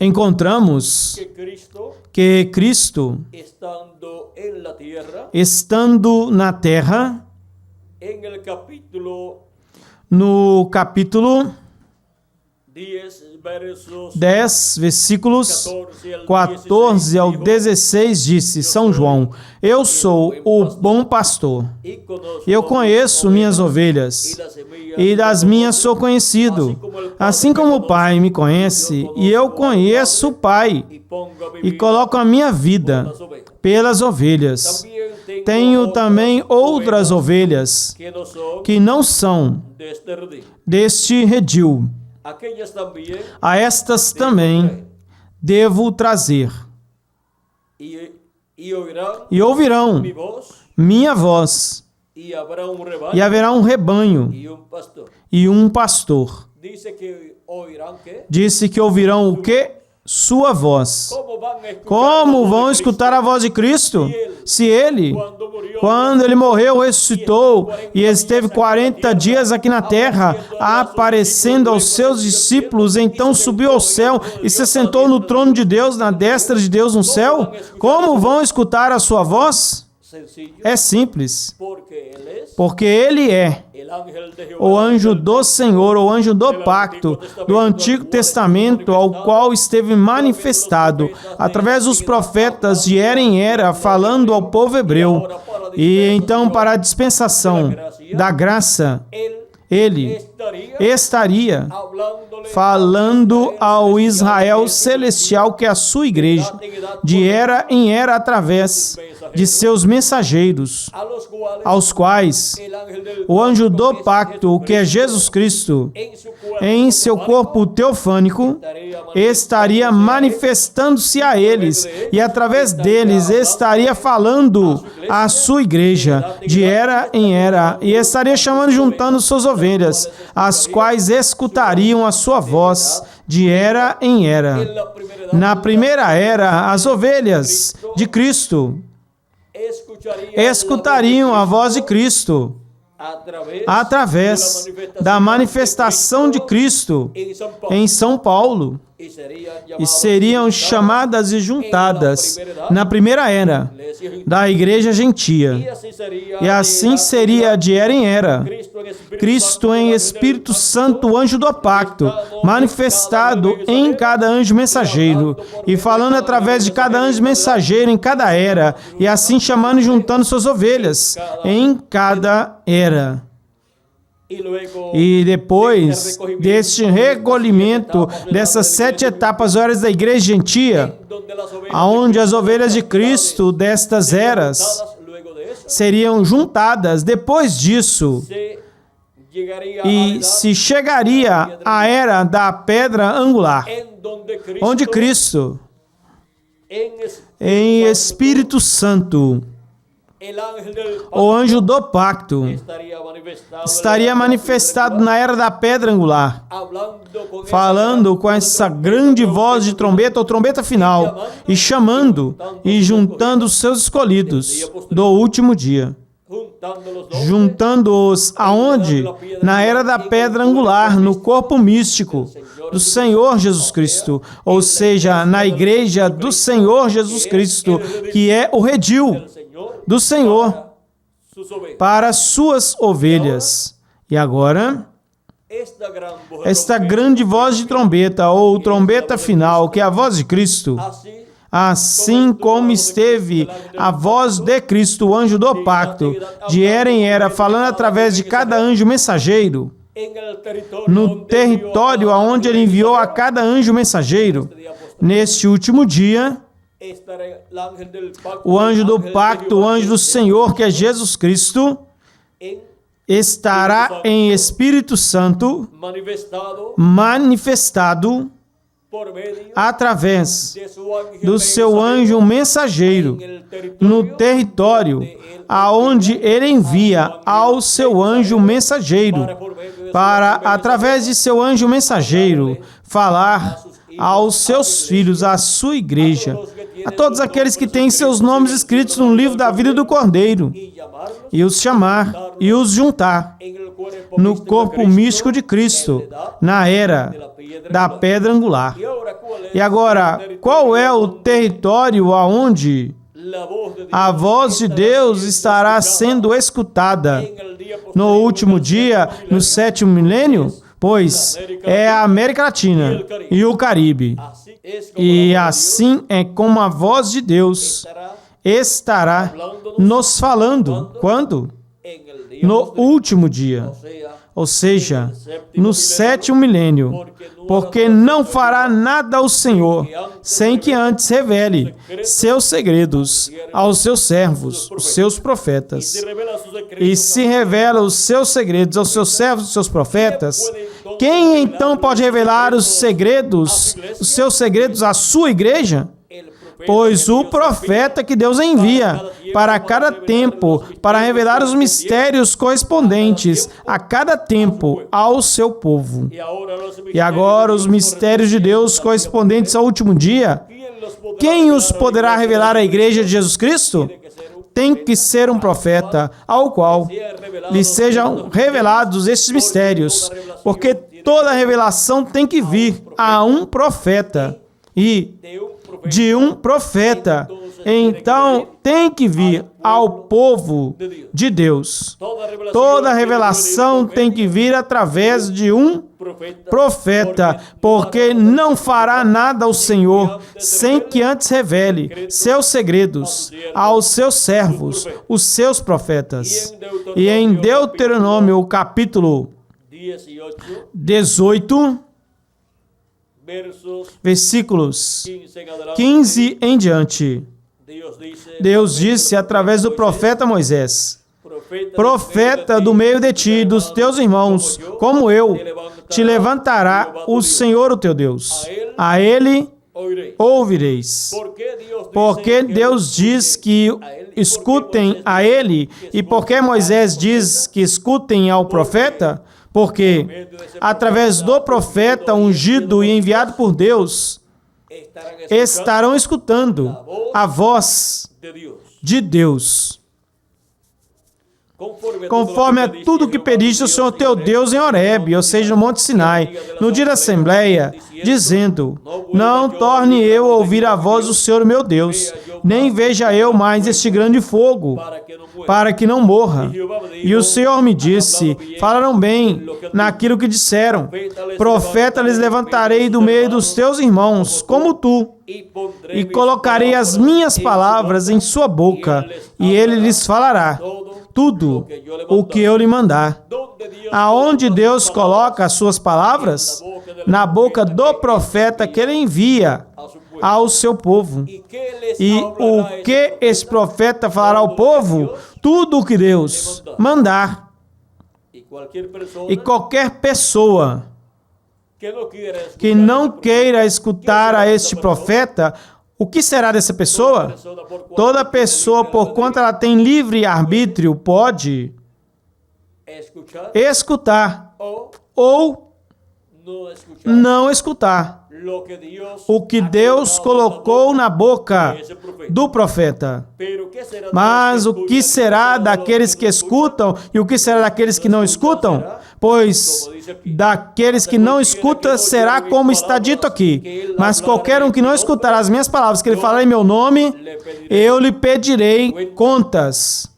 encontramos que Cristo, estando na terra, no capítulo 10, versículos 14 ao 16, disse São João: eu sou o bom pastor, eu conheço minhas ovelhas, e das minhas sou conhecido, assim como o Pai me conhece, e eu conheço o Pai, e coloco a minha vida pelas ovelhas. Tenho também outras ovelhas que não são deste redil. A estas também devo trazer, e ouvirão minha voz, e haverá um rebanho e um pastor. Disse que ouvirão o quê? Sua voz. Como vão escutar a voz de Cristo? Se Ele, quando Ele morreu, ressuscitou e esteve 40 dias aqui na terra, aparecendo aos seus discípulos, então subiu ao céu e se sentou no trono de Deus, na destra de Deus no céu, como vão escutar a sua voz? É simples, porque Ele é o anjo do Senhor, o anjo do pacto do Antigo Testamento, ao qual esteve manifestado através dos profetas de era em era, falando ao povo hebreu. E então, para a dispensação da graça, Ele estaria falando ao Israel celestial, que é a sua igreja, de era em era, através de seus mensageiros, aos quais o anjo do pacto, que é Jesus Cristo, em seu corpo teofânico, estaria manifestando-se a eles, e através deles estaria falando à sua igreja, de era em era, e estaria chamando e juntando suas ovelhas, as quais escutariam a sua voz de era em era. Na primeira era, as ovelhas de Cristo escutariam a voz de Cristo através da manifestação de Cristo em São Paulo, e seriam chamadas e juntadas na primeira era da igreja gentia, e assim seria de era em era. Cristo em Espírito Santo, o anjo do pacto, manifestado em cada anjo mensageiro, e falando através de cada anjo mensageiro em cada era, e assim chamando e juntando suas ovelhas em cada era. E depois deste recolhimento, dessas 7 etapas horas da igreja gentia, aonde as ovelhas de Cristo destas eras seriam juntadas, depois disso, e se chegaria à era da pedra angular, onde Cristo, em Espírito Santo, o anjo do pacto, estaria manifestado na era da pedra angular, falando com essa grande voz de trombeta, ou trombeta final, e chamando e juntando os seus escolhidos do último dia. Juntando-os aonde? Na era da pedra angular, no corpo místico do Senhor Jesus Cristo, ou seja, na igreja do Senhor Jesus Cristo, que é o redil do Senhor para suas ovelhas. E agora, esta grande voz de trombeta, ou trombeta final, que é a voz de Cristo, assim como esteve a voz de Cristo, o anjo do pacto, de era em era, falando através de cada anjo mensageiro, no território aonde Ele enviou a cada anjo mensageiro, neste último dia, o anjo do pacto, o anjo do Senhor, que é Jesus Cristo, estará em Espírito Santo, manifestado através do seu anjo mensageiro, no território aonde Ele envia ao seu anjo mensageiro, para, através de seu anjo mensageiro, falar aos seus filhos, à sua igreja, a todos aqueles que têm seus nomes escritos no livro da vida do Cordeiro, e os chamar e os juntar no corpo místico de Cristo, na era da pedra angular. E agora, qual é o território aonde a voz de Deus estará sendo escutada no último dia, no 7º milênio? Pois é a América Latina e o Caribe. E assim é como a voz de Deus estará nos falando. Quando? No último dia. Ou seja, no 7º milênio. Porque não fará nada ao Senhor, sem que antes revele seus segredos aos seus servos, os seus profetas. E se revela os seus segredos aos seus servos, os seus profetas, quem então pode revelar os seus segredos à sua igreja? Pois o profeta que Deus envia para cada tempo, para revelar os mistérios correspondentes a cada tempo ao seu povo. E agora os mistérios de Deus correspondentes ao último dia, quem os poderá revelar à igreja de Jesus Cristo? Tem que ser um profeta, ao qual lhe sejam revelados estes mistérios, porque toda revelação tem que vir a um profeta. E de um profeta, então tem que vir ao povo de Deus. Toda revelação tem que vir através de um profeta, porque não fará nada ao Senhor sem que antes revele seus segredos aos seus servos, os seus profetas. E em Deuteronômio, capítulo 18, versículos 15 em diante, Deus disse através do profeta Moisés: profeta do meio de ti e dos teus irmãos, como eu, te levantará o Senhor o teu Deus. A ele ouvireis. Porque Deus diz que escutem a ele, e porque Moisés diz que escutem ao profeta? Porque, através do profeta ungido e enviado por Deus, estarão escutando a voz de Deus. Conforme a tudo que pediste ao Senhor teu Deus em Horebe, ou seja, no Monte Sinai, no dia da Assembleia, dizendo: não torne eu a ouvir a voz do Senhor meu Deus, nem veja eu mais este grande fogo, para que não morra. E o Senhor me disse: falaram bem naquilo que disseram. Profeta lhes levantarei do meio dos teus irmãos, como tu, e colocarei as minhas palavras em sua boca, e ele lhes falará tudo o que eu lhe mandar. Aonde Deus coloca as suas palavras? Na boca do profeta que ele envia ao seu povo. E o que esse profeta falará ao povo? Tudo o que Deus mandar. E qualquer pessoa que não queira escutar a este profeta, o que será dessa pessoa? Toda pessoa, por quanto ela tem livre arbítrio, pode escutar ou não escutar o que Deus colocou na boca do profeta. Mas o que será daqueles que escutam e o que será daqueles que não escutam? Pois daqueles que não escutam será como está dito aqui. Mas qualquer um que não escutar as minhas palavras que ele falar em meu nome, eu lhe pedirei contas.